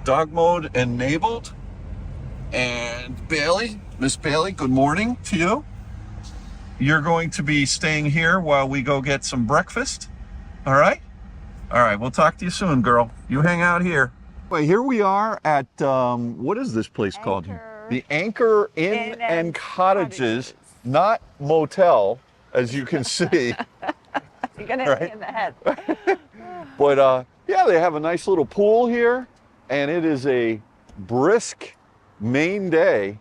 dog mode enabled. And Bailey, Miss Bailey, good morning to you. You're going to be staying here while we go get some breakfast. All right? All right, we'll talk to you soon, girl. You hang out here. Well, here we are at, what is this place called here? The Anchor Inn and Cottages, not motel, as you can see. You're going to hit me in the head. But yeah, they have a nice little pool here, and it is a brisk Maine day.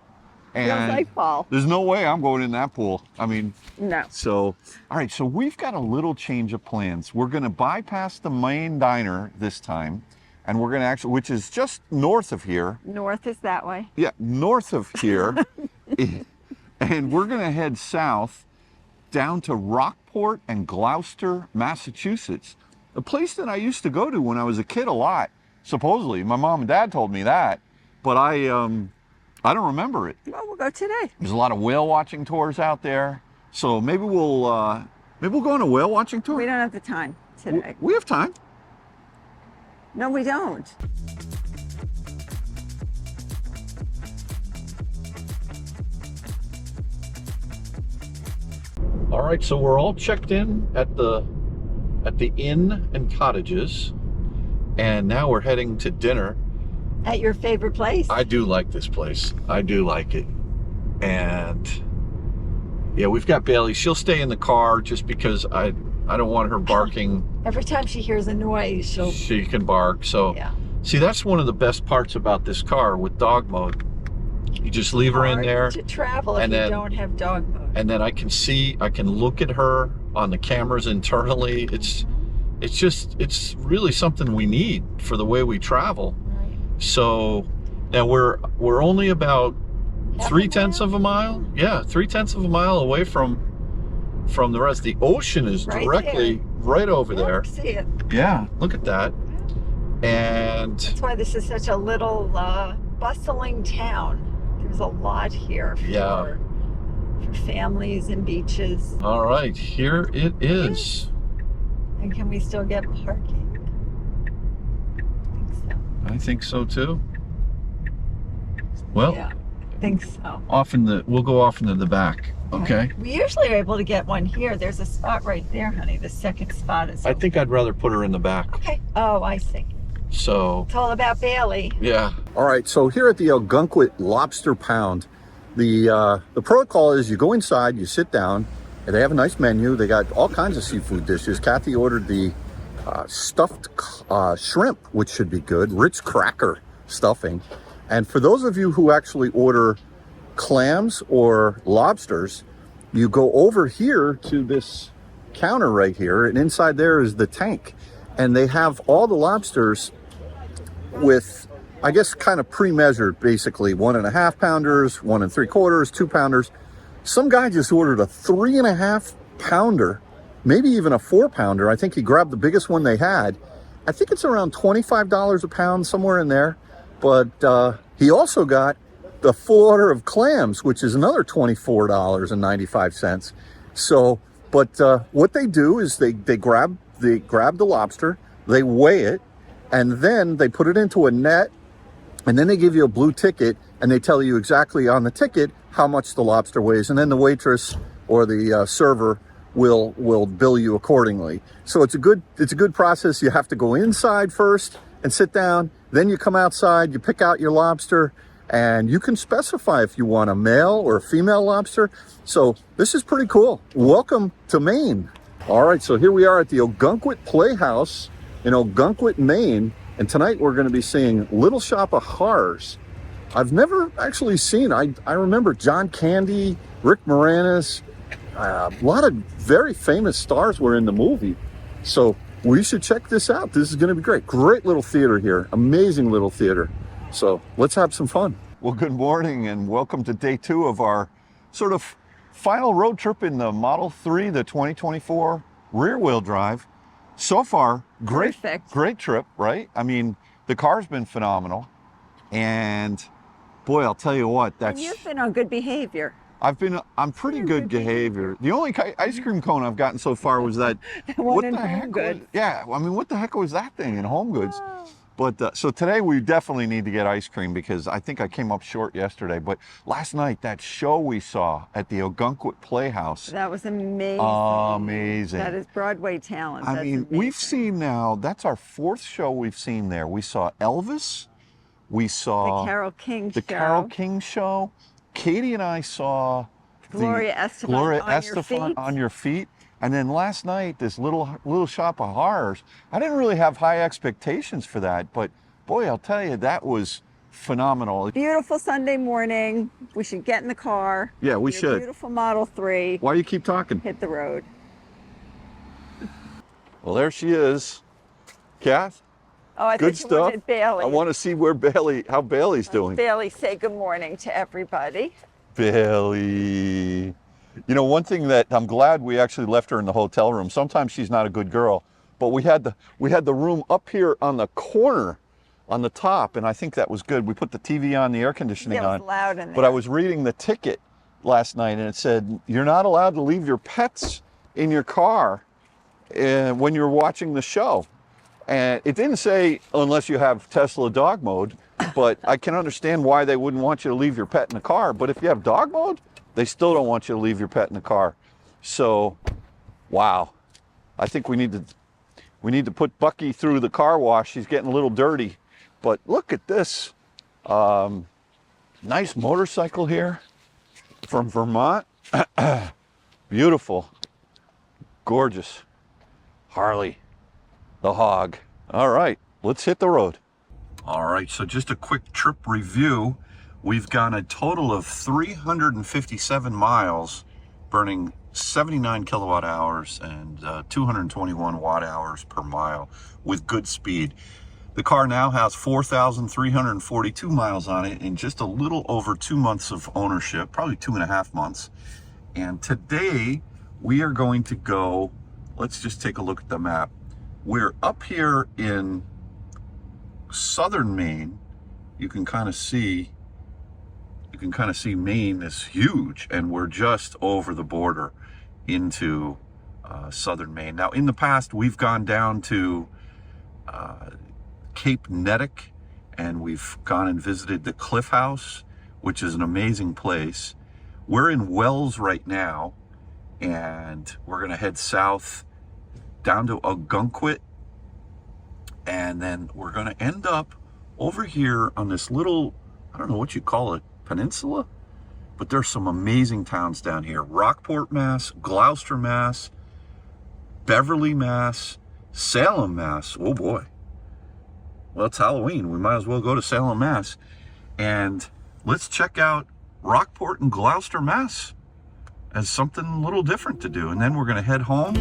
And feels like fall. There's no way I'm going in that pool. I mean, no. So, all right, so we've got a little change of plans. We're going to bypass the Maine diner this time, and we're going to actually, which is just north of here. North is that way. Yeah, north of here. And we're going to head south down to Rockport and Gloucester, Massachusetts. A place that I used to go to when I was a kid a lot, supposedly. My mom and dad told me that, but I don't remember it. Well, we'll go today. There's a lot of whale watching tours out there, so maybe we'll go on a whale watching tour. We don't have the time today. We have time. No, we don't. All right, so we're all checked in at the inn and cottages, and now we're heading to dinner. At your favorite place? I do like this place. I do like it. And yeah, we've got Bailey. She'll stay in the car just because I don't want her barking. Every time she hears a noise, she can bark. So yeah. See, that's one of the best parts about this car with dog mode. You just leave her in there. To travel if you don't have dog mode. And then I can look at her on the cameras internally. It's really something we need for the way we travel. So now we're only about 3/10 of a mile. Yeah, 3/10 of a mile away from the rest. The ocean is directly right over there. See it. Yeah, look at that. And that's why this is such a little bustling town. There's a lot here for families and beaches. All right, here it is. And can we still get parking? I think so too. Well, yeah, I think so. We'll go off into the back. Okay. We usually are able to get one here. There's a spot right there, honey. The second spot is. I think I'd rather put her in the back. Okay. Oh, I see. So. It's all about Bailey. Yeah. All right. So here at the Algonquin Lobster Pound, the protocol is you go inside, you sit down, and they have a nice menu. They got all kinds of seafood dishes. Kathy ordered the stuffed shrimp, which should be good, Ritz cracker stuffing. And for those of you who actually order clams or lobsters, you go over here to this counter right here, and inside there is the tank. And they have all the lobsters with, I guess, kind of pre-measured, basically 1.5 pounders, 1 3/4, 2 pounders. Some guy just ordered a 3.5 pounder, maybe even a 4 pounder. I think he grabbed the biggest one they had. I think it's around $25 a pound, somewhere in there. But he also got the full order of clams, which is another $24.95. So, but what they do is they grab the lobster, they weigh it, and then they put it into a net, and then they give you a blue ticket, and they tell you exactly on the ticket how much the lobster weighs, and then the waitress or the server will bill you accordingly. So it's a good process. You have to go inside first and sit down, then you come outside, you pick out your lobster, and you can specify if you want a male or a female lobster. So this is pretty cool. Welcome to Maine. All right, so here we are at the Algonquin Playhouse in Algonquin, Maine, and tonight we're going to be seeing Little Shop of Horrors. I've never actually seen. I remember John Candy, Rick Moranis, a lot of very famous stars were in the movie. So we should check this out. This is going to be great. Great little theater here. Amazing little theater. So let's have some fun. Well, good morning and welcome to day 2 of our sort of final road trip in the Model 3, the 2024 rear wheel drive. So far, great trip, right? I mean, the car's been phenomenal. And boy, I'll tell you what, and you've been on good behavior. I'm pretty good behavior. The only ice cream cone I've gotten so far was that. What the heck? Yeah, I mean, what the heck was that thing in Home Goods? But so today we definitely need to get ice cream because I think I came up short yesterday. But last night, that show we saw at the Ogunquit Playhouse. That was amazing. Amazing. That is Broadway talent. I mean, we've seen now, that's our 4th show we've seen there. We saw Elvis. We saw the Carole King show. The Carole King show. Katie and I saw Gloria Estefan on your feet. And then last night, this little shop of horrors. I didn't really have high expectations for that, but boy, I'll tell you, that was phenomenal. Beautiful Sunday morning. We should get in the car. Yeah, we should. Beautiful Model 3. Why do you keep talking? Hit the road. Well, there she is. Kath? Oh, I good thought you stuff. wanted Bailey. I want to see how Bailey's doing. Bailey, say good morning to everybody. Bailey. You know, one thing that I'm glad we actually left her in the hotel room. Sometimes she's not a good girl, but we had the room up here on the corner, on the top, and I think that was good. We put the TV on, the air conditioning on. It was loud in there. But I was reading the ticket last night, and it said you're not allowed to leave your pets in your car when you're watching the show. And it didn't say unless you have Tesla dog mode, but I can understand why they wouldn't want you to leave your pet in the car. But if you have dog mode, they still don't want you to leave your pet in the car. So, wow. I think we need to put Bucky through the car wash. He's getting a little dirty. But look at this. Nice motorcycle here from Vermont. Beautiful. Gorgeous. Harley, the hog. All right, let's hit the road. All right, so just a quick trip review. We've gone a total of 357 miles, burning 79 kilowatt hours and 221 watt hours per mile with good speed. The car now has 4,342 miles on it in just a little over 2 months of ownership, probably 2.5 months. And today we are going to go, let's just take a look at the map. We're up here in southern Maine. You can kind of see Maine is huge, and we're just over the border into southern Maine. Now, in the past, we've gone down to Cape Nettic, and we've gone and visited the Cliff House, which is an amazing place. We're in Wells right now, and we're going to head south down to Ogunquit, and then we're going to end up over here on this little, I don't know what you call it, peninsula, but there's some amazing towns down here. Rockport, Mass, Gloucester, Mass, Beverly, Mass, Salem, Mass. Oh boy. Well, it's Halloween. We might as well go to Salem, Mass. And let's check out Rockport and Gloucester, Mass as something a little different to do. And then we're going to head home.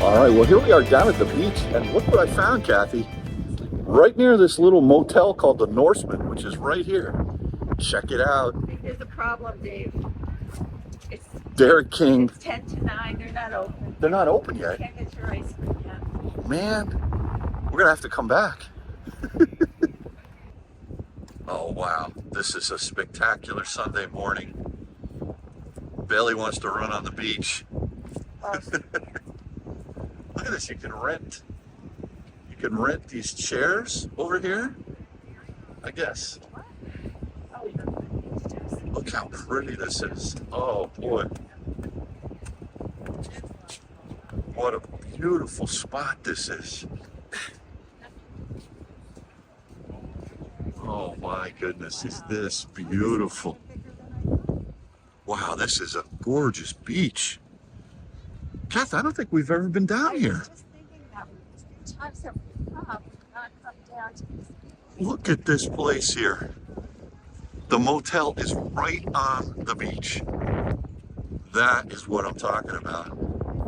All right, well, here we are down at the beach, and look what I found, Kathy. Right near this little motel called the Norseman, which is right here. Check it out. I think there's a problem, Dave. It's Derek King. It's 10 to 9. They're not open. They're not open yet. You can't get your ice cream yet. Man, we're gonna have to come back. Oh wow, this is a spectacular Sunday morning. Bailey wants to run on the beach. Look at this, you can rent these chairs over here, I guess. Look how pretty this is. Oh boy. What a beautiful spot this is. Oh my goodness, is this beautiful. Wow, this is a gorgeous beach. Kath, I don't think we've ever been down here. I was just thinking that the times that we've not come down to this beach. Look at this place here. The motel is right on the beach. That is what I'm talking about. Is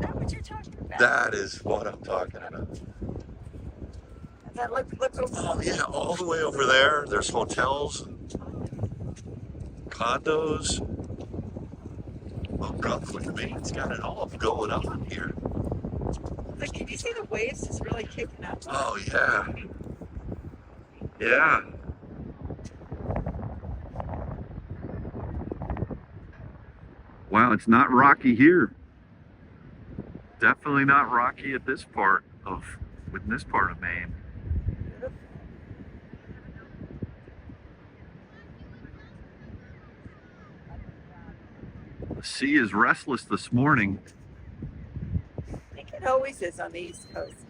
that what you're talking about? That is what I'm talking about. And then look over. Oh yeah, all the way over there. There's hotels, condos. Oh, Rockport, Maine's got it all going on here. Look, can you see the waves just really kicking up? Oh yeah. Yeah. Wow, it's not rocky here. Definitely not rocky at this part of Maine. The sea is restless this morning. I think it always is on the East Coast.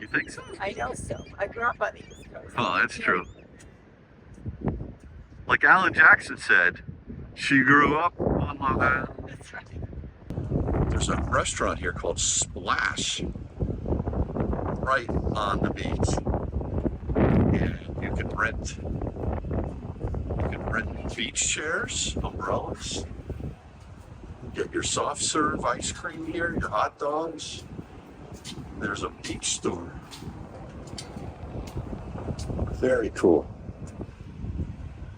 You think so? I know so. I grew up on the East Coast. Oh, that's true. Like Alan Jackson said, she grew up on Long Island. That's right. There's a restaurant here called Splash, right on the beach. And you can rent beach chairs, umbrellas, get your soft serve ice cream here, your hot dogs. There's a beach store. Very cool.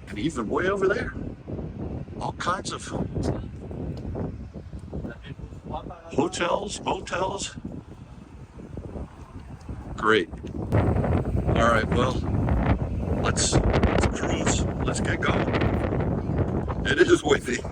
And even way over there, all kinds of hotels, motels. Great. All right, well, let's cruise. Let's get going. It is windy.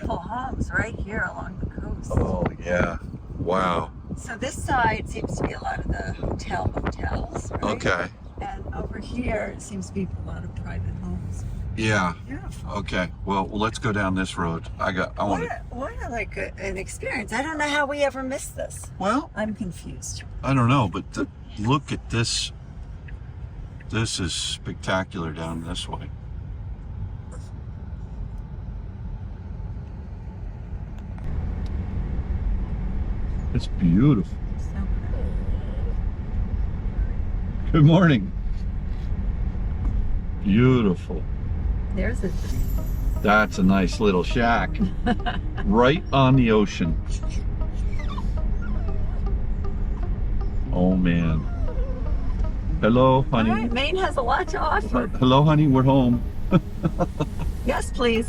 Full homes right here along the coast. Oh, yeah. Wow. So this side seems to be a lot of the motels, right? Okay. And over here it seems to be a lot of private homes. Yeah. Beautiful. Okay. Well, let's go down this road. I want to. What an experience. I don't know how we ever missed this. Well, I'm confused. I don't know, but look at this. This is spectacular down this way. It's beautiful. So pretty. Good morning. Beautiful. There's a That's a nice little shack. Right on the ocean. Oh man. Hello, honey. All right, Maine has a lot to offer. Hello, honey. We're home. Yes, please.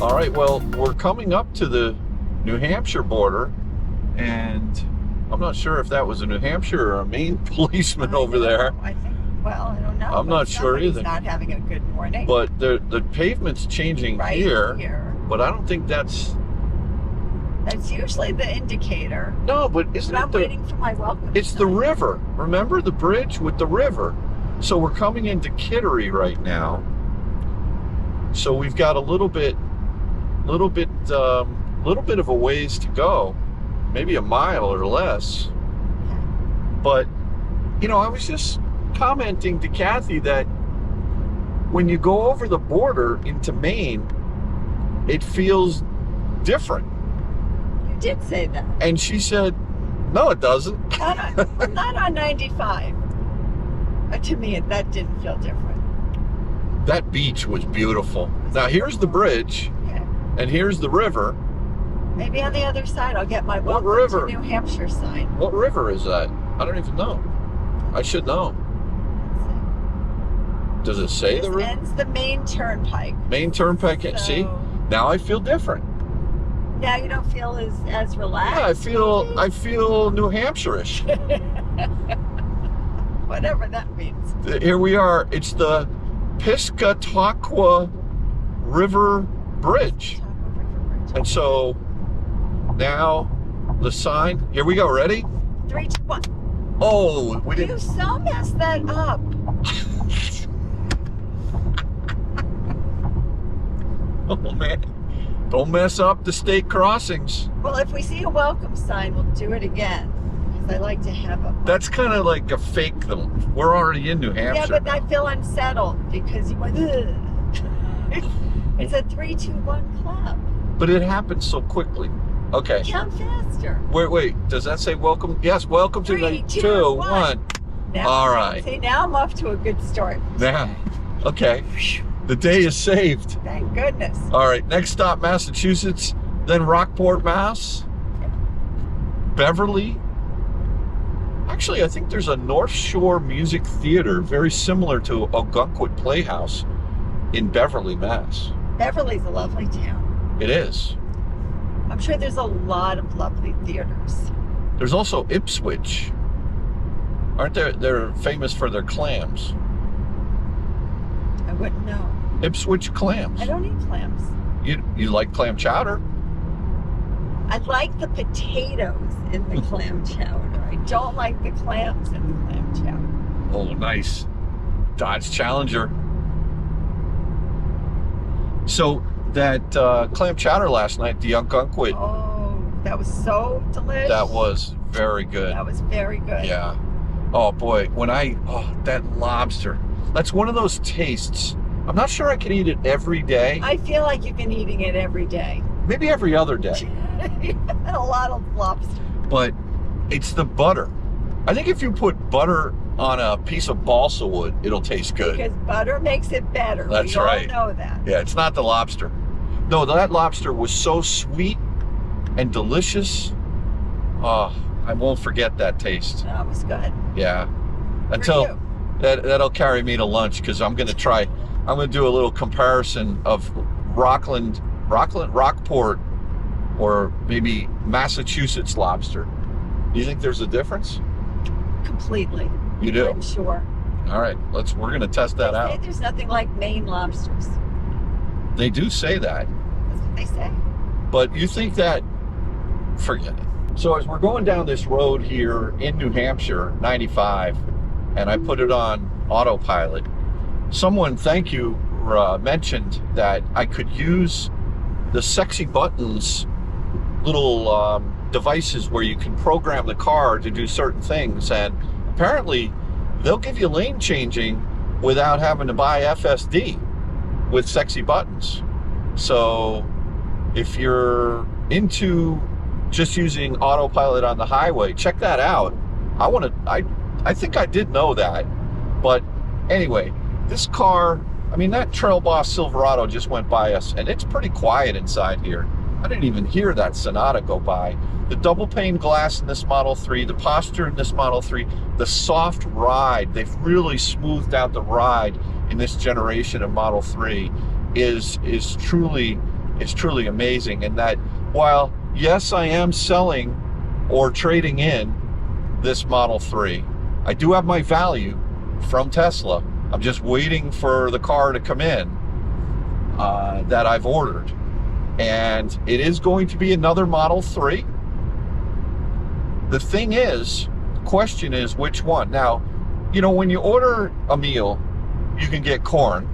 All right, well, we're coming up to the New Hampshire border, and I'm not sure if that was a New Hampshire or a Maine policeman over there. I think, well, I don't know. I'm not sure either. Not having a good morning. But the pavement's changing right here. But I don't think that's usually the indicator. No, but isn't I'm it waiting for my welcome. It's the river. Remember the bridge with the river? So we're coming into Kittery right now. So we've got a little bit of a ways to go, maybe a mile or less. But I was just commenting to Kathy that when you go over the border into Maine, it feels different. You did say that. And she said, no, it doesn't. Not on 95. To me, that didn't feel different. That beach was beautiful. Now here's the bridge, Okay. and here's the river. Maybe on the other side, I'll get my What welcome river? to New Hampshire sign. What river is that? I don't even know. I should know. Does it say This the river? ends the Maine Turnpike. Maine Turnpike. So, See, now I feel different. Now you don't feel as relaxed. Yeah, I feel New Hampshire-ish. Whatever that means. Here we are. It's the Piscataqua River Bridge. And so now the sign. Here we go. Ready? 3, 2, 1. Oh, we You didn't. so messed that up. Oh man! Don't mess up the state crossings. Well, if we see a welcome sign, we'll do it again. Because I like to have a. That's kind of like a fake though. We're already in New Yeah, Hampshire. but I feel unsettled because you went. Ugh. It's a 3, 2, 1 clap. But it happens so quickly. Okay. Count faster. Wait. Does that say welcome? Yes, welcome to 3, the 2, 1. 1. Now, All right. See, now I'm off to a good start. Now, okay. The day is saved. Thank goodness. All right, next stop, Massachusetts, then Rockport, Mass, Beverly. Actually, I think there's a North Shore Music Theater very similar to Ogunquit Playhouse in Beverly, Mass. Beverly's a lovely town. It is. I'm sure there's a lot of lovely theaters. There's also Ipswich. Aren't there? They're famous for their clams. I wouldn't know. Ipswich clams. I don't eat clams. You like clam chowder? I like the potatoes in the clam chowder. I don't like the clams in the clam chowder. Oh, nice. Dodge Challenger. So that clam chowder last night, the Ogunquit, Oh, that was so delicious. that was very good. That was very good. Yeah. Oh boy, that lobster. That's one of those tastes. I'm not sure I could eat it every day. I feel like you've been eating it every day. Maybe every other day. You've had a lot of lobster. But it's the butter. I think if you put butter on a piece of balsa wood, it'll taste good. Because butter makes it better. That's we right. all know that. Yeah, it's not the lobster. No, that lobster was so sweet and delicious. Oh, I won't forget that taste. That was good. Yeah. For Until you. that'll carry me to lunch because I'm going to do a little comparison of Rockport, or maybe Massachusetts lobster. Do you think there's a difference? Completely. You do? I'm sure. All right, we're going to test that They say out. there's nothing like Maine lobsters. They do say that, That's what they say. but you think that, forget it. So as we're going down this road here in New Hampshire, 95, and I put it on autopilot, someone, thank you, mentioned that I could use the Sexy Buttons little devices where you can program the car to do certain things, and apparently they'll give you lane changing without having to buy FSD with Sexy Buttons. So if you're into just using autopilot on the highway, check that out. I think I did know that, but anyway, this car, I mean, that Trail Boss Silverado just went by us, and it's pretty quiet inside here. I didn't even hear that Sonata go by. The double pane glass in this Model 3, the posture in this Model 3, the soft ride, they've really smoothed out the ride in this generation of Model 3 is truly amazing. And that while, yes, I am selling or trading in this Model 3, I do have my value from Tesla. I'm just waiting for the car to come in that I've ordered. And it is going to be another Model 3. The thing is, the question is which one? Now, you know, when you order a meal, you can get corn.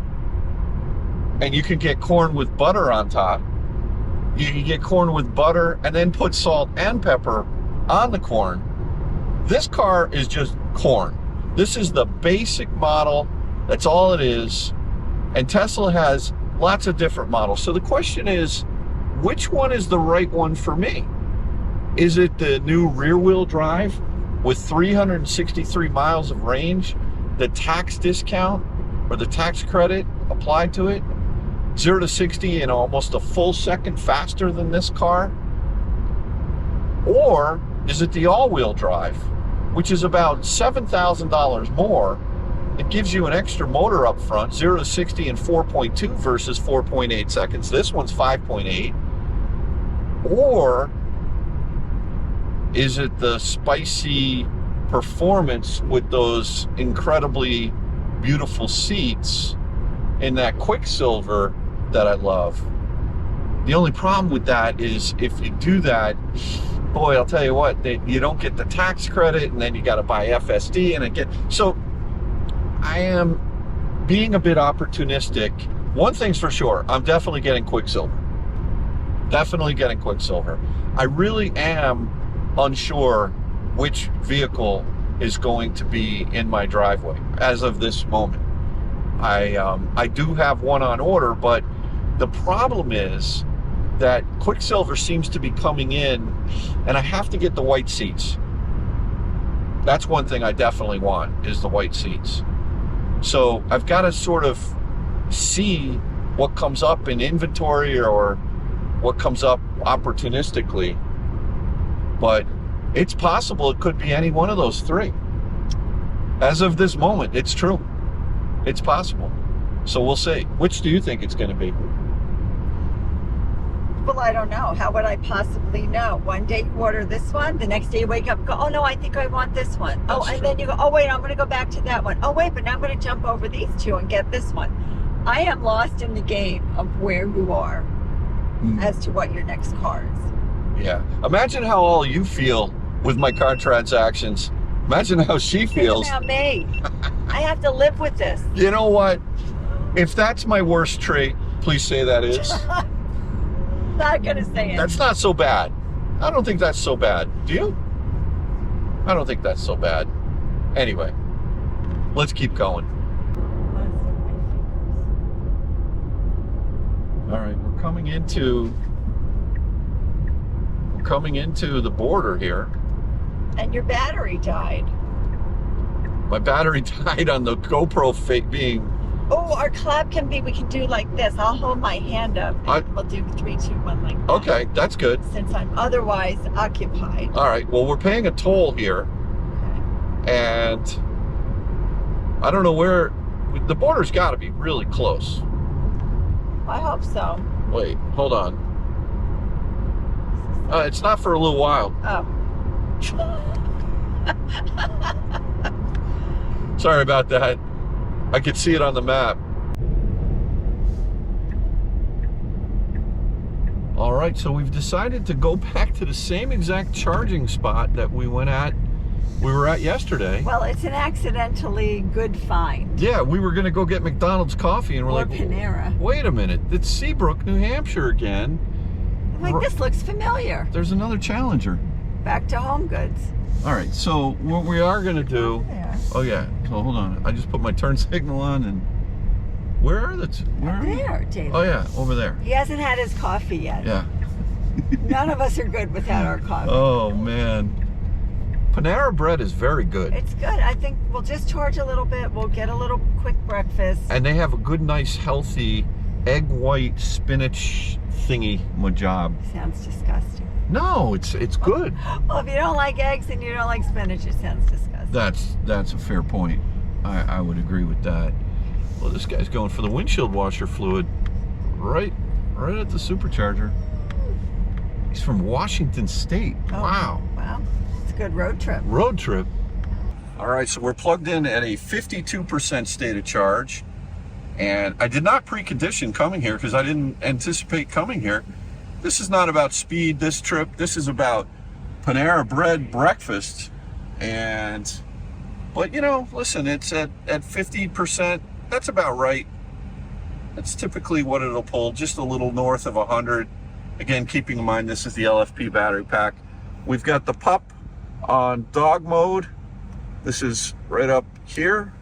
And you can get corn with butter on top. You can get corn with butter and then put salt and pepper on the corn. This car is just corn. This is the basic model. That's all it is. And Tesla has lots of different models. So the question is, which one is the right one for me? Is it the new rear-wheel drive with 363 miles of range the tax discount or the tax credit applied to it, 0 to 60 in almost a full second faster than this car? Or is it the all-wheel drive, which is about $7,000 more? It gives you an extra motor up front, 0 to 60 in 4.2 versus 4.8 seconds. This one's 5.8. Or is it the spicy performance with those incredibly beautiful seats in that Quicksilver that I love? The only problem with that is if you do that, boy, I'll tell you what, you don't get the tax credit, and then you got to buy FSD, and so I am being a bit opportunistic. One thing's for sure, I'm definitely getting Quicksilver. Definitely getting Quicksilver. I really am unsure which vehicle is going to be in my driveway as of this moment. I do have one on order, but the problem is that Quicksilver seems to be coming in, and I have to get the white seats. That's one thing I definitely want, is the white seats. So I've got to sort of see what comes up in inventory or what comes up opportunistically. But it's possible it could be any one of those three. As of this moment, it's true. It's possible. So we'll see. Which do you think it's going to be? Well, I don't know. How would I possibly know? One day you order this one, the next day you wake up and go, oh no, I think I want this one. That's true. Then you go, oh wait, I'm going to go back to that one. Oh wait, but now I'm going to jump over these two and get this one. I am lost in the game of where you are as to what your next car is. Yeah. Imagine how all you feel with my car transactions. Imagine how she feels. Think about me. I have to live with this. You know what? If that's my worst trait, please say that is. Not gonna say it. That's not so bad. I don't think that's so bad. Do you? I don't think that's so bad. Anyway, let's keep going. All right, we're coming into the border here. And your battery died. My battery died on the GoPro being. Oh, our collab we can do like this. I'll hold my hand up and we'll do 3, 2, 1 like that. Okay, that's good. Since I'm otherwise occupied. All right, well, we're paying a toll here. Okay. And I don't know where, the border's got to be really close. I hope so. Wait, hold on. It's not for a little while. Oh. Sorry about that. I could see it on the map. All right, so we've decided to go back to the same exact charging spot that we were at yesterday. Well, it's an accidentally good find. Yeah, we were gonna go get McDonald's coffee and we're or Panera. Wait a minute, it's Seabrook, New Hampshire again. I'm like, this looks familiar. There's another Challenger. Back to Home Goods. All right, so what we are gonna do, oh yeah, so hold on, I just put my turn signal on and where are there, David. Oh yeah, over there. He hasn't had his coffee yet. Yeah. None of us are good without our coffee. Oh man. Panera bread is very good. It's good. I think we'll just charge a little bit. We'll get a little quick breakfast. And they have a good, nice, healthy egg white spinach thingy majob. Sounds disgusting. No, it's good. Well, if you don't like eggs and you don't like spinach, it sounds disgusting. That's a fair point. I would agree with that. Well, this guy's going for the windshield washer fluid right at the supercharger. He's from Washington State. Oh, wow. Wow. It's a good road trip. Road trip. All right, so we're plugged in at a 52% state of charge. And I did not precondition coming here because I didn't anticipate coming here. This is not about speed this trip. This is about Panera bread breakfast. But you know, listen, it's at 50%. That's about right. That's typically what it'll pull, just a little north of 100. Again, keeping in mind this is the LFP battery pack. We've got the pup on dog mode. This is right up here.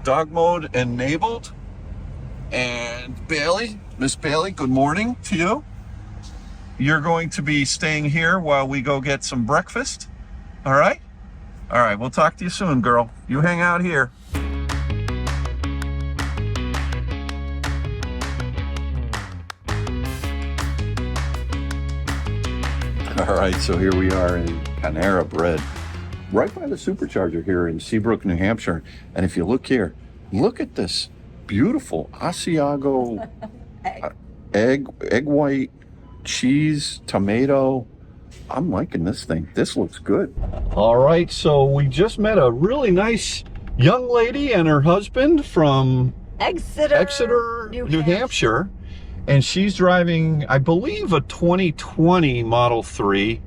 Dog mode enabled. And Bailey, Miss Bailey, good morning to you. You're going to be staying here while we go get some breakfast. All right? All right, we'll talk to you soon, girl. You hang out here. All right, so here we are in Panera Bread, right by the supercharger here in Seabrook, New Hampshire. And if you look here, look at this beautiful Asiago egg white, cheese, tomato. I'm liking this thing. This looks good. All right, so we just met a really nice young lady and her husband from Exeter, New Hampshire. And she's driving, I believe, a 2020 Model 3.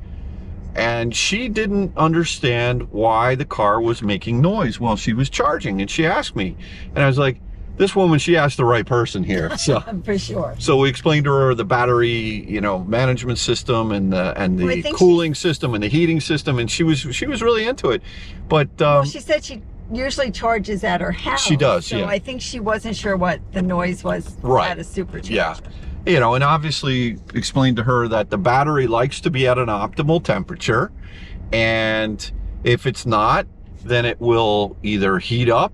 And she didn't understand why the car was making noise while she was charging. And she asked me. And I was like, this woman, she asked the right person here. So for sure. So we explained to her the battery, management system and the cooling system and the heating system. And she was really into it. But well, she said she usually charges at her house. She does, so yeah. I think she wasn't sure what the noise was at a supercharger. Yeah. And obviously explained to her that the battery likes to be at an optimal temperature. And if it's not, then it will either heat up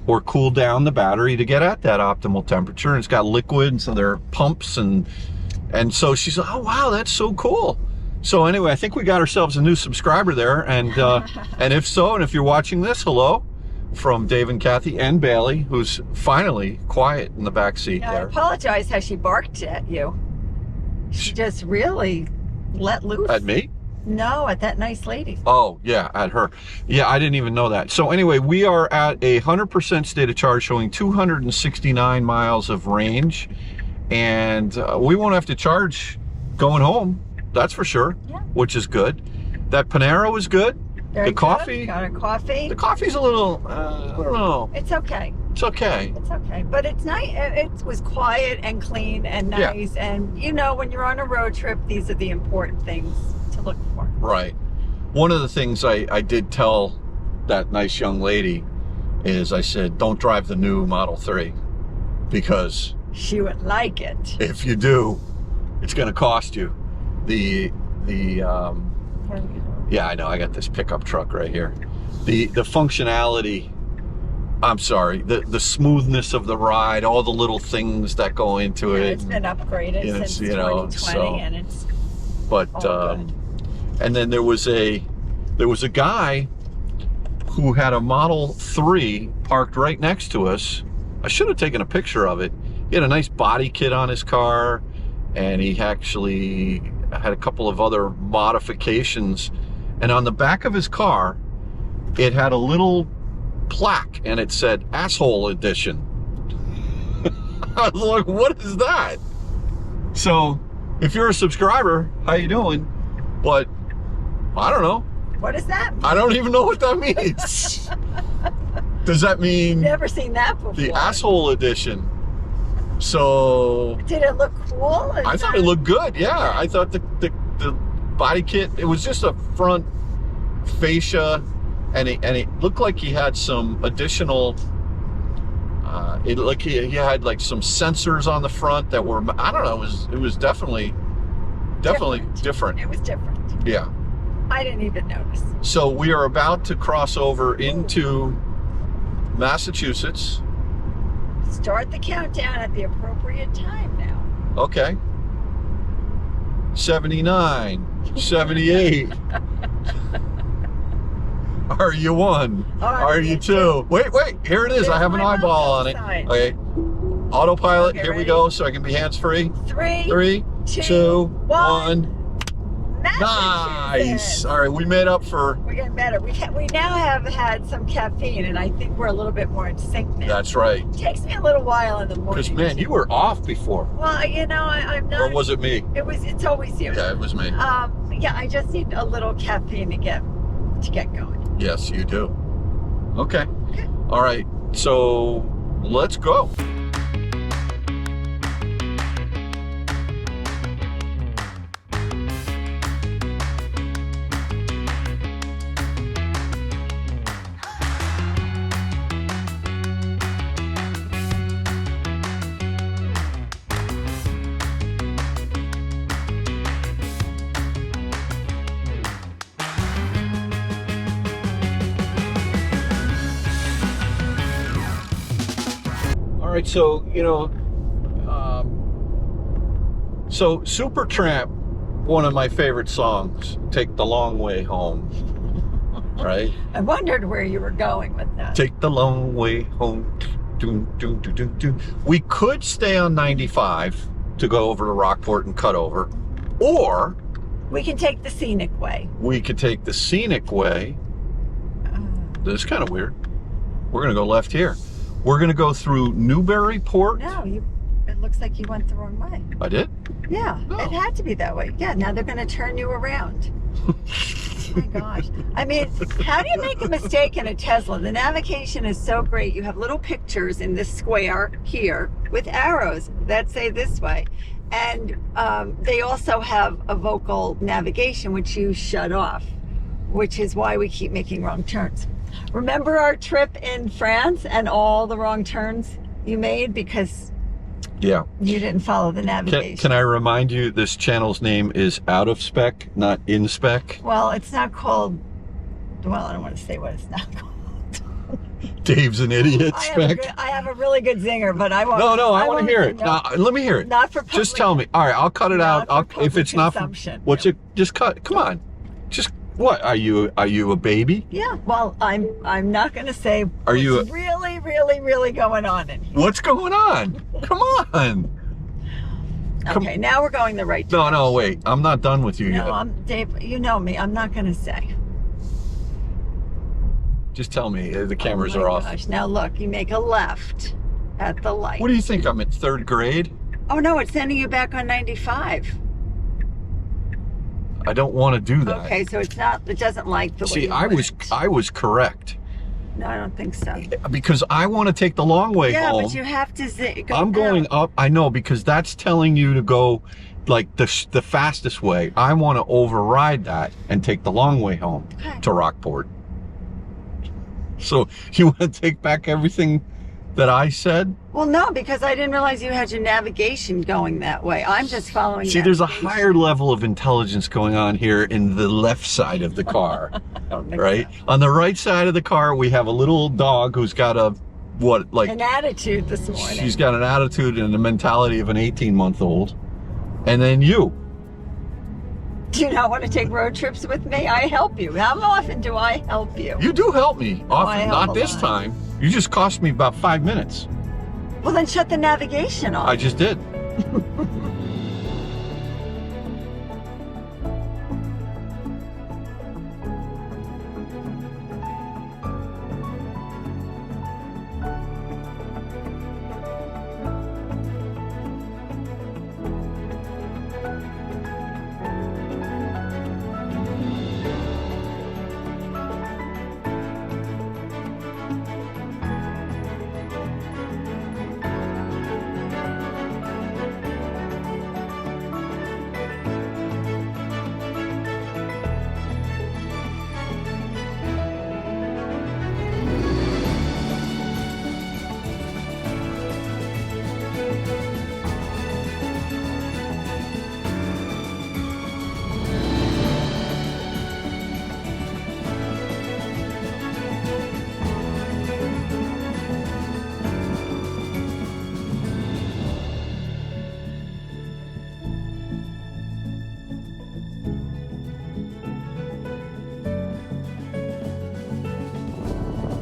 or cool down the battery to get at that optimal temperature. And it's got liquid, and so there are pumps. And so she's like, oh, wow, that's so cool. So anyway, I think we got ourselves a new subscriber there. And and if so, and if you're watching this, hello. From Dave and Kathy and Bailey, who's finally quiet in the back seat there. I apologize how she barked at you. She just really let loose. At me? No, at that nice lady. Oh, yeah, at her. Yeah, I didn't even know that. So anyway, we are at a 100% state of charge, showing 269 miles of range. And we won't have to charge going home, that's for sure, which is good. That Panera was good. Very the coffee. Good. Got a coffee. The coffee's a little, I don't know. It's okay. It's okay. It's okay. But it's nice. It was quiet and clean and nice. Yeah. And when you're on a road trip, these are the important things to look for. Right. One of the things I did tell that nice young lady is I said, don't drive the new Model 3 because she would like it. If you do, it's going to cost you. Yeah, I know. I got this pickup truck right here. The functionality, I'm sorry, the smoothness of the ride, all the little things that go into it. It's been upgraded since 2020, and it's good. And then there was a guy who had a Model 3 parked right next to us. I should have taken a picture of it. He had a nice body kit on his car, and he actually had a couple of other modifications. And on the back of his car, it had a little plaque, and it said "Asshole Edition." I was like, "What is that?" So, if you're a subscriber, how you doing? But I don't know. What does that mean? I don't even know what that means. Does that mean? Never seen that before. The Asshole Edition. So. Did it look cool? I thought it looked good. Yeah, I thought the body kit, it was just a front fascia, and it looked like he had some additional he had like some sensors on the front that were, I don't know, it was definitely different. It was different. Yeah. I didn't even notice. So we are about to cross over into Massachusetts. Start the countdown at the appropriate time now. Okay. 79, 78. Are you one? Are you two? Wait, here it is. I have an eyeball on it. Okay. Autopilot, here we go, so I can be hands-free. 3, 2, 1. Nice. All right, we made up for. We're getting better. We now have had some caffeine, and I think we're a little bit more in sync now. That's right. It takes me a little while in the morning. Because man, you were off before. Well, I'm not. Or was it me? It's always you. Yeah, it was me. Yeah, I just need a little caffeine to get going. Yes, you do. Okay. All right. So let's go. All right, so, so Supertramp one of my favorite songs, Take the Long Way Home. Right? I wondered where you were going with that. Take the long way home. Doom, doom, doom, doom, doom. We could stay on 95 to go over to Rockport and cut over, or we can take the scenic way. we could take the scenic way. This is kind of weird. We're going to go left here. We're going to go through Newburyport. No, it looks like you went the wrong way. I did? Yeah, Oh. It had to be that way. Yeah, now they're going to turn you around. Oh my gosh. I mean, how do you make a mistake in a Tesla? The navigation is so great. You have little pictures in this square here with arrows that say this way. And they also have a vocal navigation, which you shut off, which is why we keep making wrong turns. Remember our trip in France and all the wrong turns you made because Yeah. you didn't follow the navigation? Can I remind you, this channel's name is Out of Spec, not In Spec. Well, it's not called, well, I don't want to say what it's not called. Dave's an idiot, Spec. I have a really good zinger, but I won't. No, I want to hear it. No, Now, let me hear it. not for public, Just tell me. All right, I'll cut it out. If it's not for, consumption. what's it? Just cut. Come on. Just what? Are you a baby? Yeah. Well, I'm not going to say. Are you what's really going on in here. What's going on? Come on. Okay, now we're going the right direction. No, wait. I'm not done with you No, yet. Dave. You know me. I'm not going to say. Just tell me. The cameras Oh my are off. gosh. Now look, you make a left at the light. What do you think? I'm in third grade? Oh no, it's sending you back on 95. I don't want to do that. Okay, so it's not. It doesn't like the way. See, you I went. was correct. No, I don't think so. Because I want to take the long way Yeah, home. but you have to go I'm going out. up. I know, because that's telling you to go like the fastest way. I want to override that and take the long way home Okay. to Rockport. So you want to take back everything that I said? Well, no, because I didn't realize you had your navigation going that way. I'm just following. See, there's a navigation. higher level of intelligence going on here in the left side of the car, I don't think right? so. On the right side of the car, we have a little dog who's got an attitude this morning. she's got an attitude and the mentality of an 18-month-old. And then you. Do you not want to take road trips with me? I help you. How often do I help you? You do help me I often, help not a this lot. time. You just cost me about 5 minutes. Well, then shut the navigation off. I just did.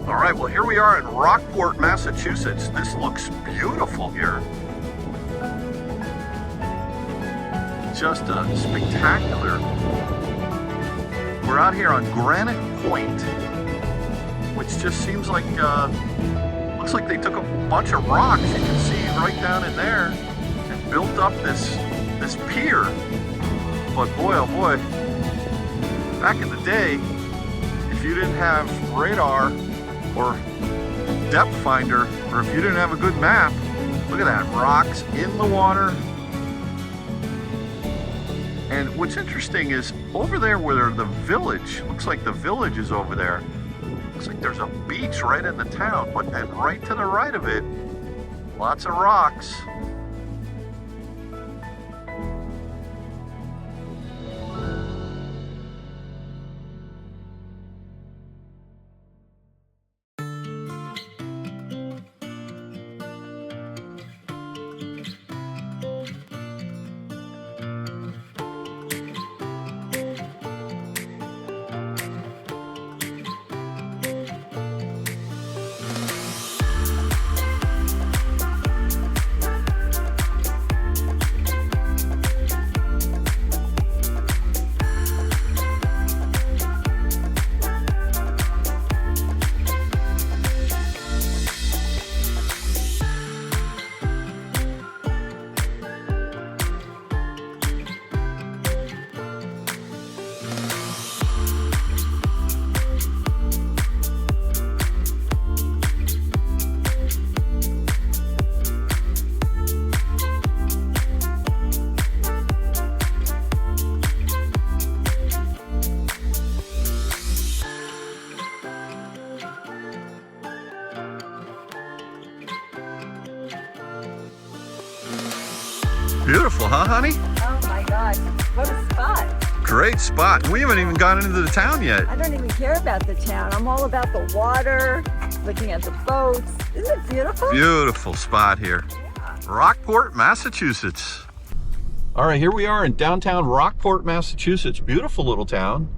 All right, well, here we are in Rockport, Massachusetts. This looks beautiful here. Just spectacular. We're out here on Granite Point, which just seems like, looks like they took a bunch of rocks, you can see right down in there, and built up this pier. But boy, oh boy, back in the day, if you didn't have radar or depth finder, or if you didn't have a good map, look at that, rocks in the water. And what's interesting is over there where the village, looks like the village is over there. Looks like there's a beach right in the town, but then right to the right of it, lots of rocks. Beautiful, huh, honey? Oh my God, what a spot. Great spot. We haven't even gotten into the town yet. I don't even care about the town. I'm all about the water, looking at the boats. Isn't it beautiful? Beautiful spot here. Rockport, Massachusetts. All right, here we are in downtown Rockport, Massachusetts. Beautiful little town.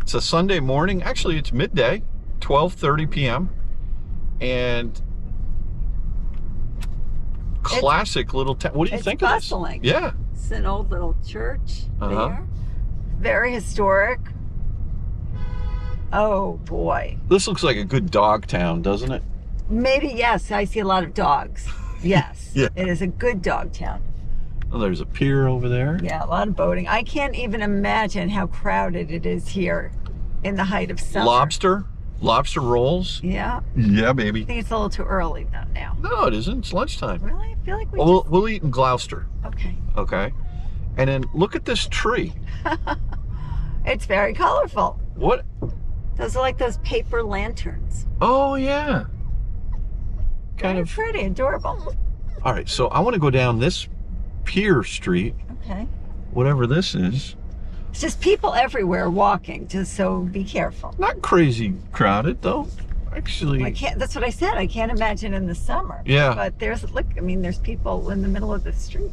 It's a Sunday morning. Actually, it's midday, 12:30 p.m. And classic little town. What do you think bustling. of this? Yeah. It's an old little church Uh-huh. there. Very historic. Oh boy. This looks like a good dog town, doesn't it? Maybe, yes. I see a lot of dogs. Yes. Yeah. It is a good dog town. Oh, there's a pier over there. Yeah, a lot of boating. I can't even imagine how crowded it is here in the height of summer. Lobster rolls. Yeah. Yeah, baby. I think it's a little too early though now. No, it isn't. It's lunchtime. Really? I feel like Well, we'll eat in Gloucester. Okay. Okay. And then look at this tree. It's very colorful. What? Those are like those paper lanterns. Oh, yeah. Kind Very of. pretty, adorable. All right, so I want to go down this pier street, Okay. whatever this is. It's just people everywhere walking, just so be careful. Not crazy crowded, though. Actually. I can't, that's what I said. I can't imagine in the summer. Yeah. But look, I mean, there's people in the middle of the street.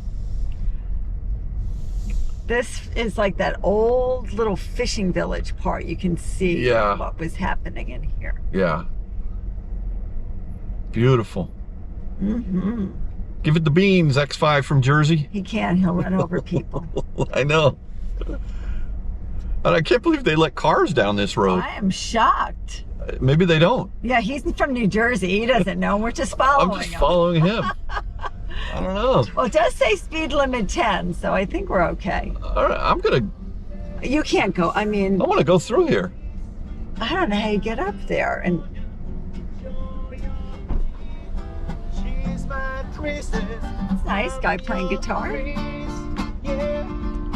This is like that old little fishing village part. You can see Yeah. what was happening in here. Yeah. Beautiful. Mm-hmm. Give it the beans, X5 from Jersey. He can. He'll run over people. I know. And I can't believe they let cars down this road. I am shocked. Maybe they don't. Yeah, he's from New Jersey. He doesn't know. We're just following I'm just him. following him. I don't know. Well, it does say speed limit 10, so I think we're okay. All right, You can't go. I mean, I want to go through here. I don't know how you get up there. And it's nice. Guy playing guitar.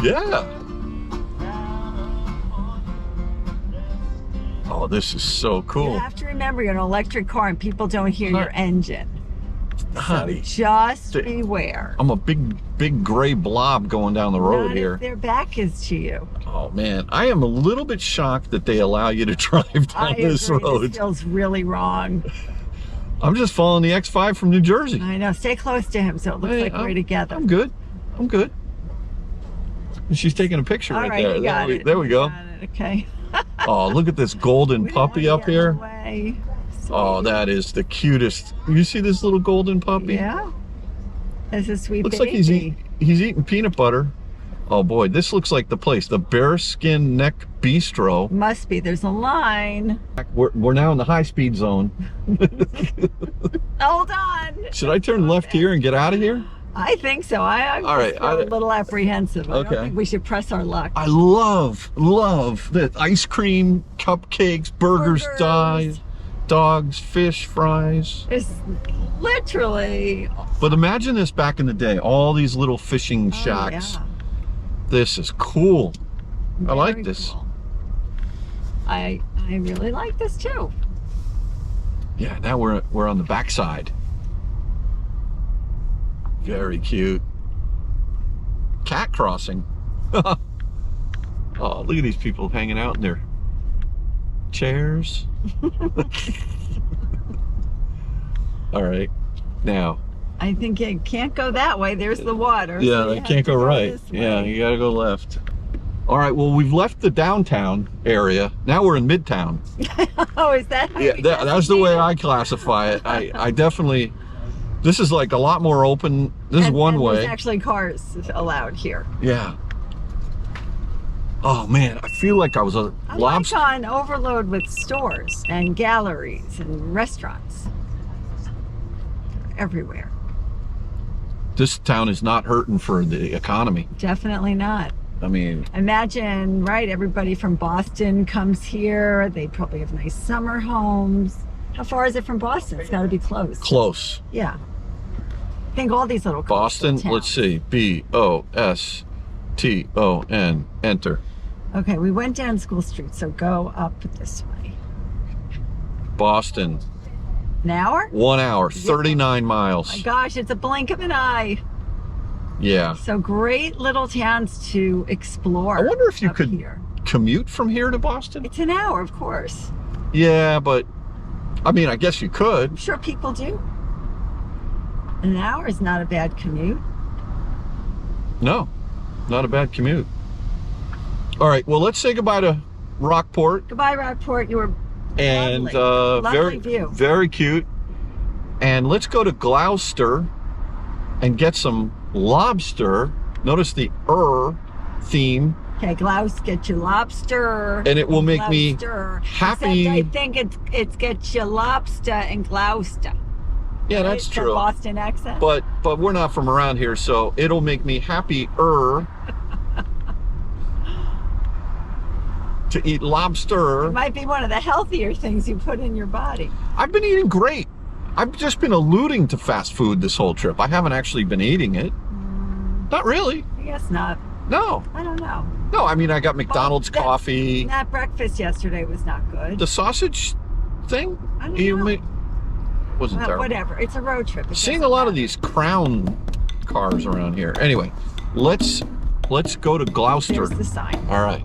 Yeah. Oh, this is so You cool. have to remember you're an electric car and people don't hear your engine. Honey, Just beware. I'm a big gray blob going down the road Not here. if their back is to you. Oh man, I am a little bit shocked that they allow you to drive down this agree. road. This feels really wrong. I'm just following the X5 from New Jersey. I know. Stay close to him so it looks Hey, like we're together. I'm good. I'm good. And she's taking a picture All right right, there. you got it. There we go. You got it. Okay. Oh, look at this golden We don't puppy wanna up get in here. the way. Oh, Sweet. that is the cutest. You see this little golden puppy? Yeah. That's a sweet Looks baby. like he's eating peanut butter. Oh boy, this looks like the place, the Bearskin Neck Bistro. Must be. There's a line. We're now in the high speed zone. Hold on. Should I turn left here and get out of here? I think so. I'm All right, a little apprehensive. I Okay. don't think we should press our luck. I love the ice cream, cupcakes, burgers, Burgers. dogs, fish, fries. It's literally. But imagine this back in the day, all these little fishing shacks. Oh, yeah. This is cool. I like Very this. cool. I really like this too. Yeah, now we're on the backside. Very cute. Cat crossing. Oh, look at these people hanging out in their chairs. All right, now. I think it can't go that way. There's the water. Yeah, so you they have can't to go right. this way. Yeah, you gotta go left. All right, well, we've left the downtown area. Now we're in Midtown. Oh, is that? How Yeah, you that's the way designate I classify it. I definitely, this is like a lot more open. This is one and way. There's actually cars allowed here. Yeah. Oh man, I feel like I was a I'm lobster. like on overload with stores and galleries and restaurants. Everywhere. This town is not hurting for the economy. Definitely not. I mean, Imagine, right, everybody from Boston comes here. They probably have nice summer homes. How far is it from Boston? It's got to be close. close. Yeah. I think all these little Boston, coastal let's towns. see, B-O-S-T-O-N, enter. Okay, we went down School Street, so go up this way. Boston, An hour? 1 hour, 39 My miles. gosh, it's a blink of an eye. Yeah. So great little towns to explore. I wonder if you up could here. commute from here to Boston? It's an hour, of course. Yeah, but I mean, I guess you could. I'm sure people do. An hour is not a bad commute. No, not a bad commute. All right, well, let's say goodbye to Rockport. Goodbye, Rockport. You were And lovely view. very cute. And let's go to Gloucester and get some lobster. Notice the theme. Okay, Gloucester, get your lobster. And it will make me Gloucester. happy. Except I think it's get your lobster in Gloucester. Yeah, Right? that's It's a true. Boston accent. But we're not from around here, so it'll make me happier to eat lobster. It might be one of the healthier things you put in your body. I've been eating great. I've just been alluding to fast food this whole trip. I haven't actually been eating it. Not really. I guess not. No. I don't know. No, I mean, I got McDonald's coffee. That breakfast yesterday was not good. The sausage thing? I don't know. Wasn't Well, terrible. whatever. It's a road trip. It Seeing a doesn't lot of matter. these Crown cars around here. Anyway, let's go to Gloucester. There's the sign. All right.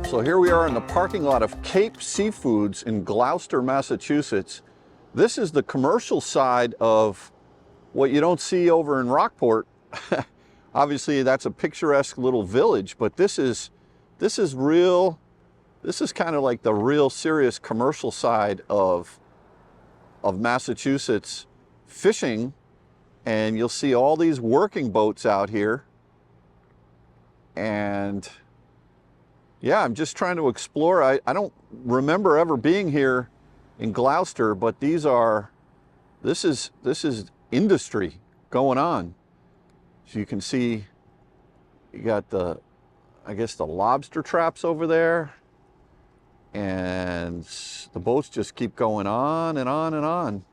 So here we are in the parking lot of Cape Seafoods in Gloucester, Massachusetts. This is the commercial side of what you don't see over in Rockport. Obviously, that's a picturesque little village, but this is real. This is kind of like the real serious commercial side of Massachusetts fishing, and you'll see all these working boats out here. And yeah, I'm just trying to explore. I don't remember ever being here in Gloucester, but this is industry going on. So you can see you got I guess the lobster traps over there, and the boats just keep going on and on and on.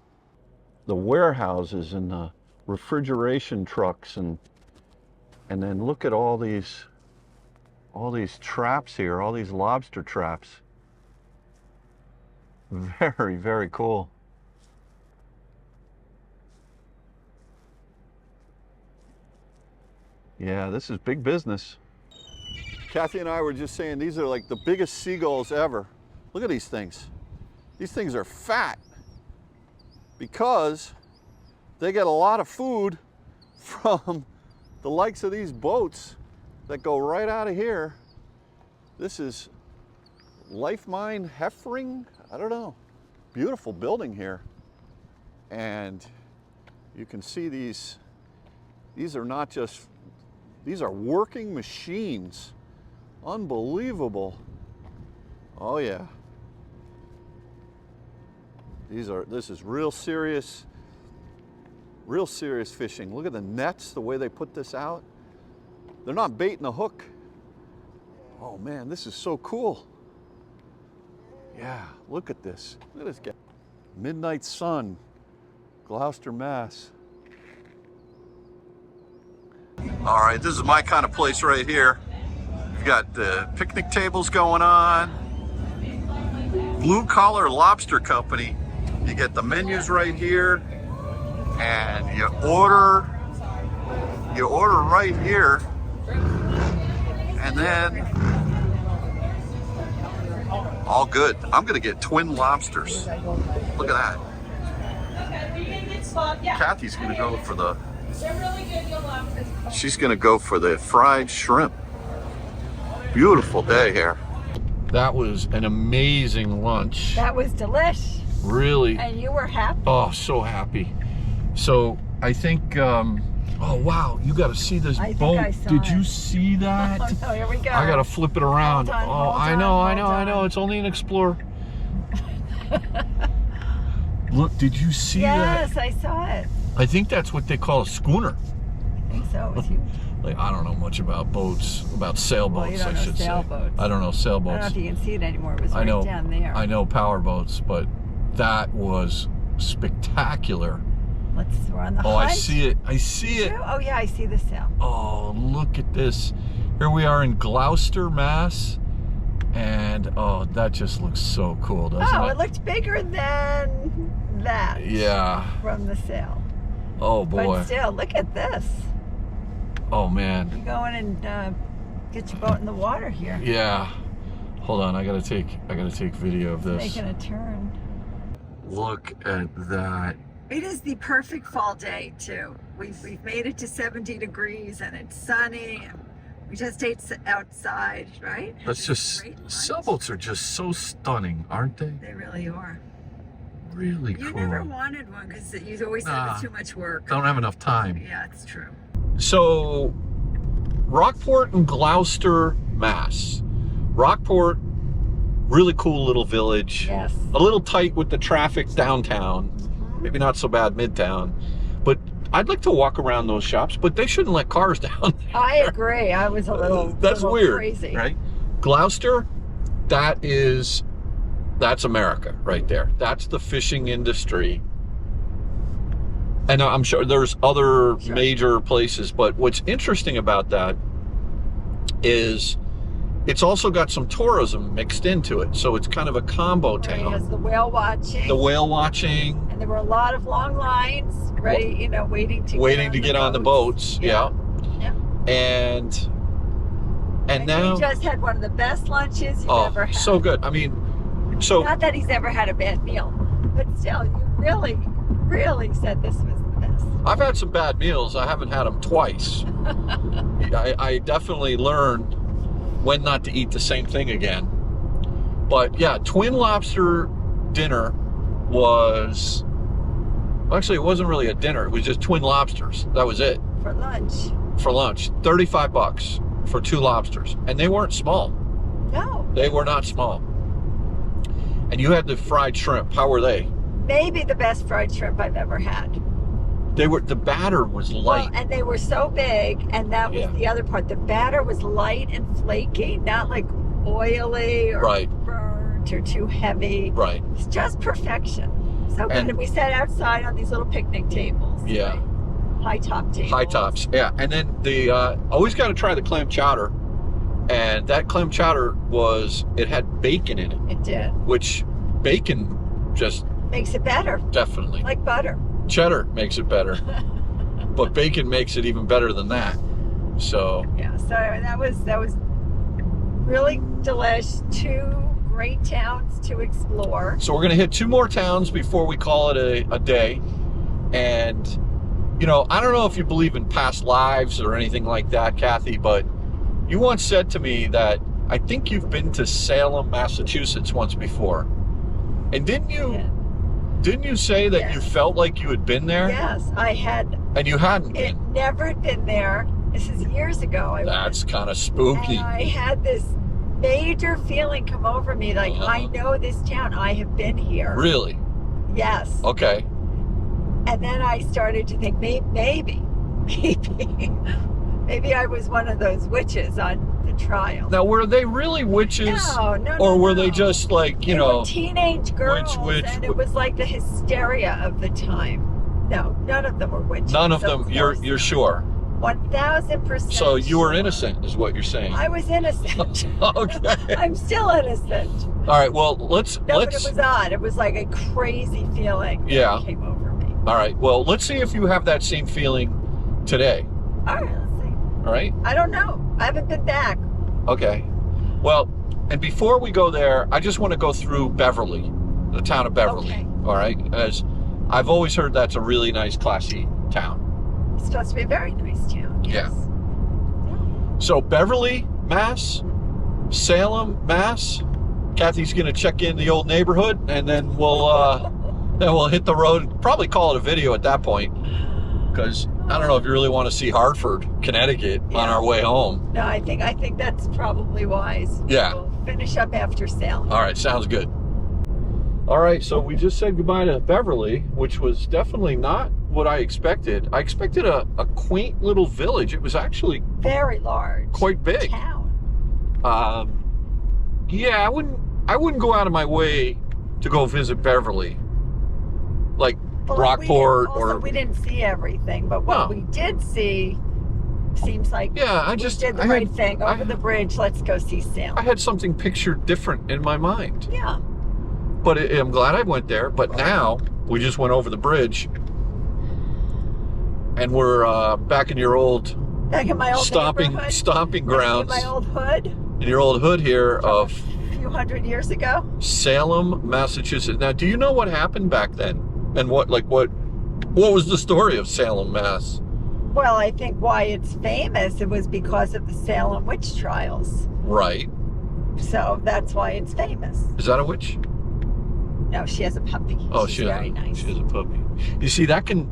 The warehouses and the refrigeration trucks, and then look at all these traps here, all these lobster traps. Very, very cool. Yeah, this is big business. Kathy and I were just saying these are like the biggest seagulls ever. Look at these things. These things are fat because they get a lot of food from the likes of these boats that go right out of here. This is Life Mine Heffering? I don't know. Beautiful building here. And you can see these are not just, these are working machines. Unbelievable. Oh yeah. This is real serious fishing. Look at the nets, the way they put this out. They're not baiting a hook. Oh man, this is so cool. Yeah, look at this. Look at this guy. Midnight Sun, Gloucester, Mass. All right, this is my kind of place right here. You've got the picnic tables going on. Blue Collar Lobster Company. You get the menus right here, and you order right here, and then all good. I'm gonna get twin lobsters. Look at that. Kathy's gonna go for she's gonna go for the fried shrimp. Beautiful day here. That was an amazing lunch. That was delish. Really. And you were happy. Oh, so happy. So I think, oh wow, you got to see this boat. I saw Did it. you see that? Oh no, here we go. I got to flip it around. Hold on, Oh, hold I on, know. hold on. It's only an Explorer. Look, did you see that? Yes, I saw it. I think that's what they call a schooner. I think so. It was huge. Like, I don't know much about boats, about sailboats, Well, you don't I know should sailboats. say. I don't know I sailboats. don't know if you can see it anymore. It was right down there. I know power boats, but that was spectacular. We're on the Oh, hunt. I see it. I see it. Oh, yeah, I see the sail. Oh, look at this. Here we are in Gloucester, Mass. And, oh, that just looks so cool, doesn't it? Oh, it looked bigger than that. Yeah. From the sail. Oh, boy. But still, look at this. Oh, man. You go in and get your boat in the water here. Yeah. Hold on, I gotta take video of this. Making a turn. Look at that. It is the perfect fall day too. We've made it to 70 degrees and it's sunny and we just ate outside, right? That's just, sailboats are just so stunning, aren't they? They really are. Really You cool. never wanted one because you always said it was too much work. Don't have enough time. Yeah, it's true. So, Rockport and Gloucester, Mass. Rockport, really cool little village. Yes. A little tight with the traffic downtown. Maybe not so bad midtown. But I'd like to walk around those shops, but they shouldn't let cars down there. I agree. I was a little That's weird, crazy. right? Gloucester, that's America right there. That's the fishing industry. And I'm sure there's other major places, but what's interesting about that is it's also got some tourism mixed into it. So it's kind of a combo town. It has the whale watching. The whale watching. And there were a lot of long lines, ready, waiting to get on the boats. Yeah. And now he just had one of the best lunches you've ever had. So good. I mean, so not that he's ever had a bad meal, but still, you really, really said this was the best. I've had some bad meals. I haven't had them twice. I definitely learned when not to eat the same thing again. But yeah, twin lobster dinner was, actually it wasn't really a dinner, it was just twin lobsters. That was it. For lunch. For lunch, $35 for 2 lobsters. And they weren't small. No. They were not small. And you had the fried shrimp. How were they? Maybe the best fried shrimp I've ever had. The batter was light. Well, and they were so big, and that was the other part. The batter was light and flaky, not like oily or burnt or too heavy. Right. It's just perfection. So good. And we sat outside on these little picnic tables. Yeah. Right? High top tables. High tops, yeah. And then always got to try the clam chowder. And that clam chowder it had bacon in it. It did. Which bacon just makes it better. Definitely. Like butter. Cheddar makes it better. But bacon makes it even better than that. So yeah, so that was really delish. 2 great towns to explore. So we're gonna hit 2 more towns before we call it a day. And I don't know if you believe in past lives or anything like that, Kathy, but you once said to me that I think you've been to Salem, Massachusetts once before. And didn't you say that you felt like you had been there? Yes, I had. And you hadn't been? Never been there. This is years ago. That's kind of spooky. And I had this major feeling come over me, like, I know this town. I have been here. Really? Yes. Okay. And then I started to think, maybe I was one of those witches on the trial. Now, were they really witches? No. Or were they just like, they were teenage girls, and it was like the hysteria of the time. No, none of them were witches. None of them, you're sure? 1,000%. So you were innocent, is what you're saying? I was innocent. Okay. I'm still innocent. All right, well, let's... But it was odd. It was like a crazy feeling that came over me. All right, well, let's see if you have that same feeling today. All right, let's see. All right? I don't know. I haven't been back. Okay. Well, and before we go there, I just want to go through Beverly, the town of Beverly. Okay. All right? As I've always heard that's a really nice, classy town. It's supposed to be a very nice town. Yes. Yeah. So Beverly, Mass, Salem, Mass. Kathy's going to check in the old neighborhood, and then we'll hit the road. Probably call it a video at that point, because I don't know if you really want to see Hartford, Connecticut on our way home. No, I think that's probably wise. Yeah. We'll finish up after Salem. All right, sounds good. All right, so we just said goodbye to Beverly, which was definitely not what I expected. I expected a quaint little village. It was actually very large, quite big. Town. Yeah, I wouldn't go out of my way to go visit Beverly, like Rockport we didn't see everything, but what we did see seems like we did the right thing. Over the bridge, let's go see Salem. I had something pictured different in my mind. Yeah. But I'm glad I went there. But now we just went over the bridge, and we're back in your back in my old stomping grounds. My old hood. In your old hood here of a few hundred years ago. Salem, Massachusetts. Now, do you know what happened back then? And what was the story of Salem, Mass? Well, I think why it's famous, it was because of the Salem witch trials. Right. So that's why it's famous. Is that a witch? No, she has a puppy. Oh, she's very nice. She has a puppy. You see, that could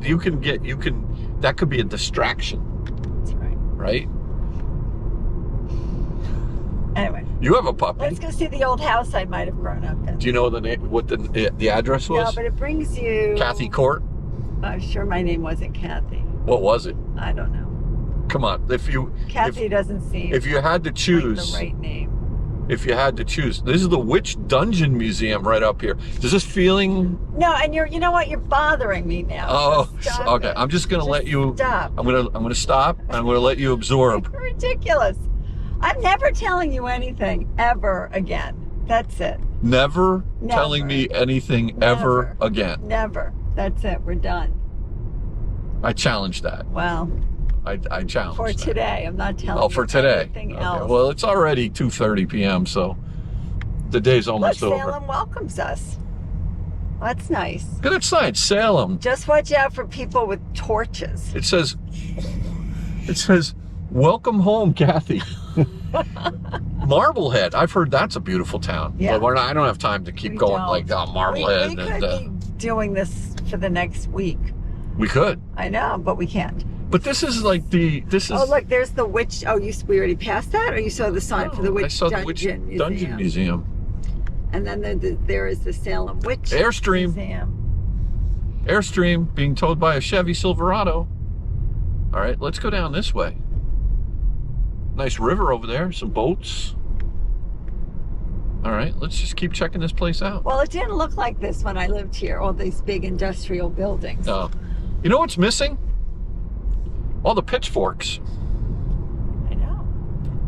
be a distraction. That's right. Right? Anyway. You have a puppy. Let's go see the old house I might have grown up in. Do you know what the address was? No, but it brings you... Kathy Court? I'm sure my name wasn't Kathy. What was it? I don't know. Come on. Kathy doesn't seem... If you had to choose... like the right name. If you had to choose. This is the Witch Dungeon Museum right up here. Does this feeling... No, and you know what? You're bothering me now. Oh, so okay. I'm just going to let you... Stop. I'm going to stop, and I'm going to let you absorb. You're ridiculous. I'm never telling you anything ever again. That's it. Never telling me anything ever again. Never. That's it. We're done. I challenge that. Well, I challenge for that. Today. I'm not telling you for today. anything else. Well, it's already 2:30 p.m., so the day's almost over. Salem welcomes us. That's nice. Good outside, Salem. Just watch out for people with torches. It says, welcome home, Kathy. Marblehead. I've heard that's a beautiful town. Yeah. But I don't have time to keep going like Marblehead. We could be doing this for the next week. We could. I know, but we can't. But this is like Oh, look, there's the witch. Oh, we already passed that? Or you saw the sign for the Witch Dungeon Museum? And then there is the Salem Witch Airstream. Museum. Airstream being towed by a Chevy Silverado. All right, let's go down this way. Nice river over there, some boats. All right, let's just keep checking this place out. Well, it didn't look like this when I lived here, all these big industrial buildings. No. You know what's missing? All the pitchforks. I know.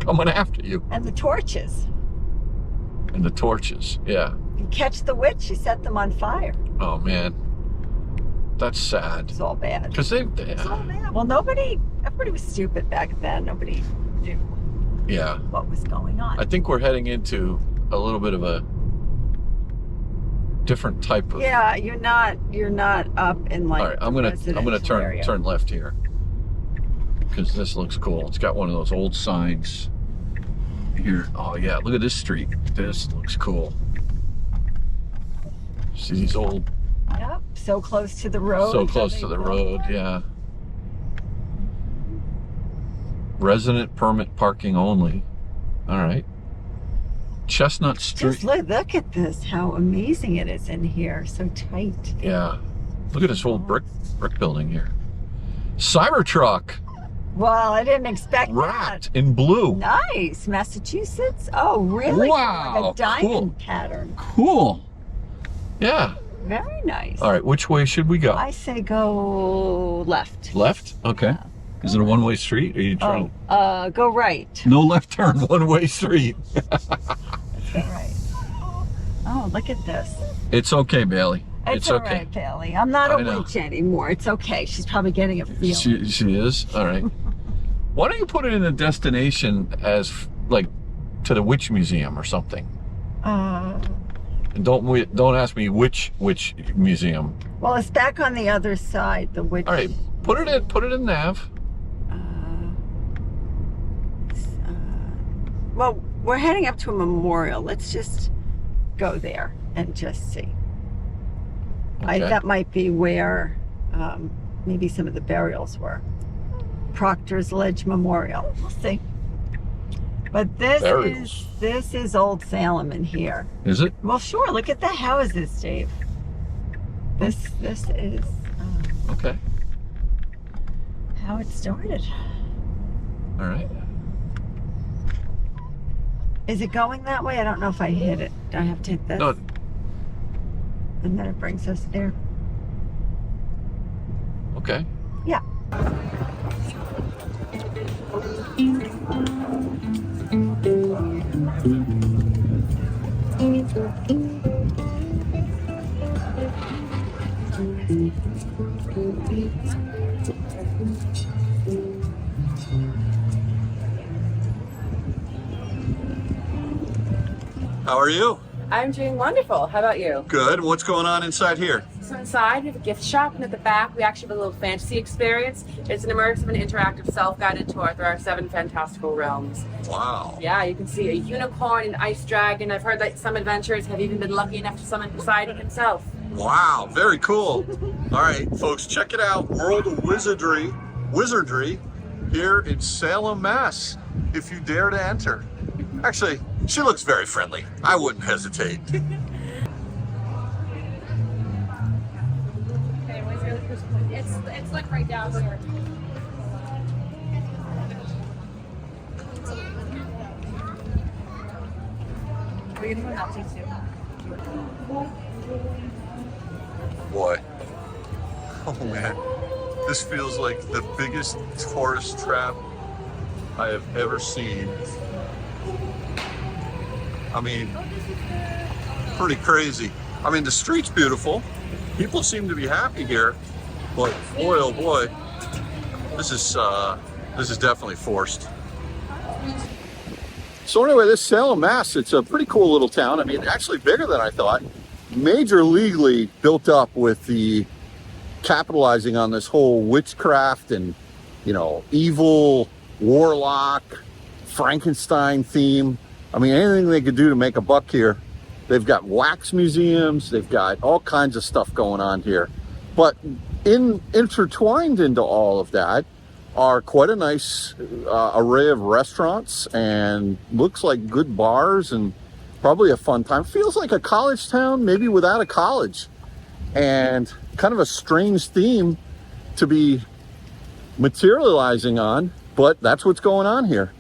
Coming after you. And the torches. And the torches, yeah. You catch the witch, you set them on fire. Oh, man. That's sad. It's all bad. Because It's all bad. Well, everybody was stupid back then. Nobody knew what was going on. I think we're heading into a little bit of a different type of... Yeah, you're not up in like... All right, I'm gonna turn left here. Because this looks cool. It's got one of those old signs here. Oh yeah, look at this street. This looks cool. See these old... Yep, so close to the road. So close to the road, yeah. Resident permit parking only. All right. Chestnut Street. Just look at this, how amazing it is in here. So tight. Yeah. Look at this old brick building here. Cybertruck. Well, I didn't expect Wrapped in blue. Nice. Massachusetts? Oh, really? Wow. Like a diamond pattern. Cool. Yeah. Very nice. All right, which way should we go? I say go left. Left? Okay. Yeah. Is it a one-way street? Or are you trying to... go right. No left turn, one-way street. Let's go right. Oh, look at this. It's okay, Bailey. It's all right, Bailey. I'm not a witch anymore. It's okay. She's probably getting a feeling. She is? All right. Why don't you put it in the destination as, like, to the Witch Museum or something? And don't ask me which museum. Well, it's back on the other side, the witch. All right, put it in nav. Well, we're heading up to a memorial. Let's just go there and just see. Okay. That might be where maybe some of the burials were. Proctor's Ledge Memorial. We'll see. But Burials. this is Old Salem in here. Is it? Well, sure. Look at the houses, Dave. This is Okay. how it started. All right. Is it going that way? I don't know if I hit it. Do I have to hit this? No, And then it brings us there. okay. Yeah. How are you? I'm doing wonderful. How about you? Good. What's going on inside here? So inside we have a gift shop, and at the back we actually have a little fantasy experience. It's an immersive and interactive self-guided tour through our 7 fantastical realms. Wow. Yeah, you can see a unicorn, an ice dragon. I've heard that some adventurers have even been lucky enough to summon Poseidon himself. Wow, very cool. All right, folks, check it out. World of Wizardry here in Salem, Mass. If you dare to enter. Actually, she looks very friendly. I wouldn't hesitate. It's like right down here. Boy. Oh man. This feels like the biggest tourist trap I have ever seen. I mean, pretty crazy. I mean, the street's beautiful. People seem to be happy here, but boy, oh boy, this is definitely forced. So anyway, this Salem, Mass, it's a pretty cool little town. I mean, actually bigger than I thought. Major leaguely built up with the capitalizing on this whole witchcraft and, you know, evil, warlock, Frankenstein theme. I mean, anything they could do to make a buck here. They've got wax museums, they've got all kinds of stuff going on here. But intertwined into all of that are quite a nice array of restaurants and looks like good bars and probably a fun time. Feels like a college town, maybe without a college. And kind of a strange theme to be materializing on, but that's what's going on here.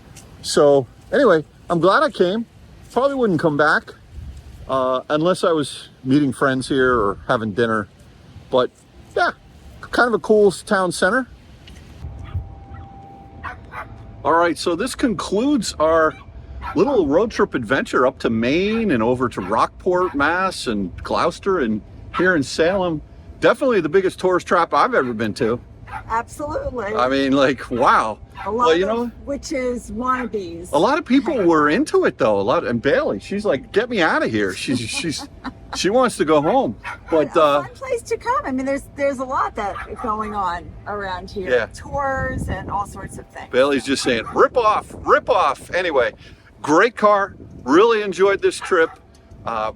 So anyway, I'm glad I came. Probably wouldn't come back unless I was meeting friends here or having dinner. But yeah, kind of a cool town center. All right, so this concludes our little road trip adventure up to Maine and over to Rockport, Mass, and Gloucester, and here in Salem. Definitely the biggest tourist trap I've ever been to. Absolutely. I mean, like, wow. A lot of witches wannabes. A lot of people were into it though. And Bailey, she's like, "Get me out of here." She wants to go home. But a fun place to come. I mean, there's a lot that going on around here. Yeah. Tours and all sorts of things. Bailey's just saying, "Rip off, rip off." Anyway, great car. Really enjoyed this trip.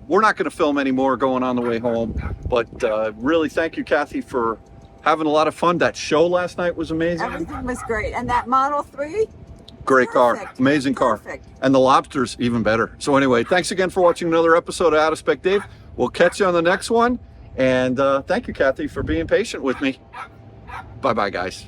We're not going to film any more going on the way home, but really thank you, Kathy, for having a lot of fun. That show last night was amazing. Everything was great. And that Model 3? Great car. Perfect. Amazing car. Perfect. And the lobster's even better. So anyway, thanks again for watching another episode of Out of Spec Dave. We'll catch you on the next one. And thank you, Kathy, for being patient with me. Bye-bye, guys.